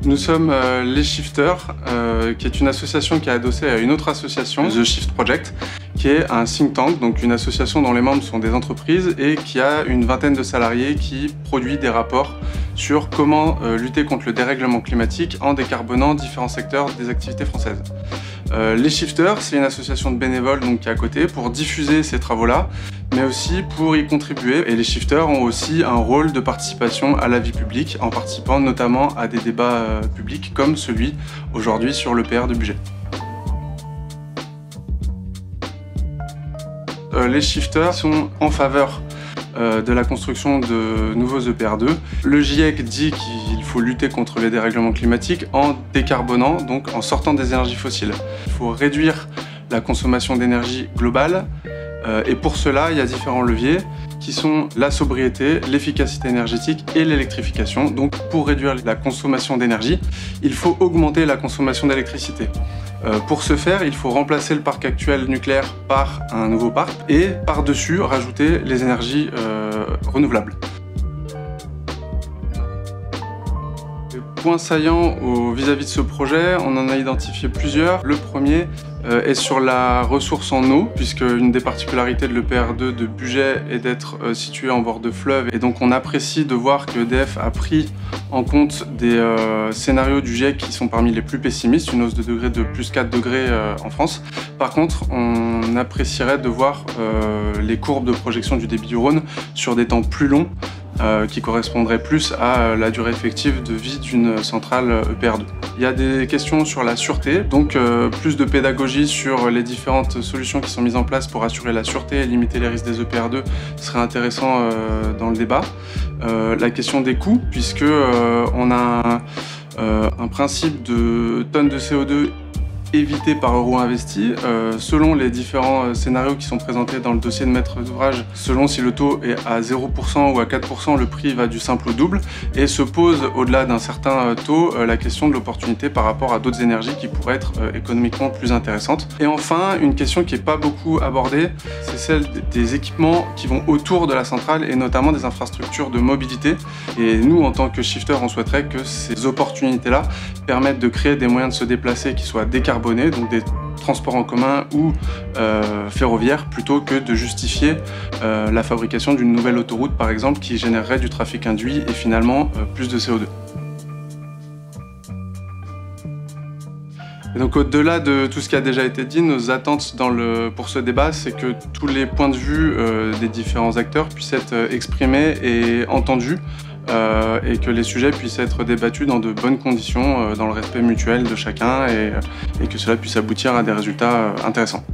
Nous sommes les Shifters, qui est une association qui est adossée à une autre association, The Shift Project, qui est un think tank, donc une association dont les membres sont des entreprises et qui a une vingtaine de salariés qui produit des rapports sur comment lutter contre le dérèglement climatique en décarbonant différents secteurs des activités françaises. Les Shifters, c'est une association de bénévoles donc, qui est à côté pour diffuser ces travaux-là, mais aussi pour y contribuer. Et les Shifters ont aussi un rôle de participation à la vie publique, en participant notamment à des débats publics comme celui aujourd'hui sur l'EPR de budget. Les Shifters sont en faveur de la construction de nouveaux EPR2. Le GIEC dit qu'il faut lutter contre les dérèglements climatiques en décarbonant, donc en sortant des énergies fossiles. Il faut réduire la consommation d'énergie globale et pour cela, il y a différents leviers qui sont la sobriété, l'efficacité énergétique et l'électrification. Donc pour réduire la consommation d'énergie, il faut augmenter la consommation d'électricité. Pour ce faire, il faut remplacer le parc actuel nucléaire par un nouveau parc et par-dessus rajouter les énergies renouvelables. Les points saillants vis-à-vis de ce projet, on en a identifié plusieurs. Le premier est sur la ressource en eau, puisque une des particularités de l'EPR2 de budget est d'être situé en bord de fleuve. Et donc on apprécie de voir que EDF a pris en compte des scénarios du GIEC qui sont parmi les plus pessimistes, une hausse de degré de plus 4 degrés en France. Par contre, on apprécierait de voir les courbes de projection du débit du Rhône sur des temps plus longs, qui correspondrait plus à la durée effective de vie d'une centrale EPR2. Il y a des questions sur la sûreté, donc plus de pédagogie sur les différentes solutions qui sont mises en place pour assurer la sûreté et limiter les risques des EPR2 serait intéressant dans le débat. La question des coûts, puisque on a un principe de tonnes de CO2 évité par euro investi, selon les différents scénarios qui sont présentés dans le dossier de maître d'ouvrage, selon si le taux est à 0% ou à 4%, le prix va du simple au double et se pose au-delà d'un certain taux la question de l'opportunité par rapport à d'autres énergies qui pourraient être économiquement plus intéressantes. Et enfin, une question qui n'est pas beaucoup abordée, c'est celle des équipements qui vont autour de la centrale et notamment des infrastructures de mobilité. Et nous, en tant que shifter, on souhaiterait que ces opportunités-là permettent de créer des moyens de se déplacer qui soient décarbonés, donc des transports en commun ou ferroviaires, plutôt que de justifier la fabrication d'une nouvelle autoroute, par exemple, qui générerait du trafic induit et finalement plus de CO2. Et donc au-delà de tout ce qui a déjà été dit, nos attentes pour ce débat, c'est que tous les points de vue des différents acteurs puissent être exprimés et entendus, et que les sujets puissent être débattus dans de bonnes conditions, dans le respect mutuel de chacun et que cela puisse aboutir à des résultats intéressants.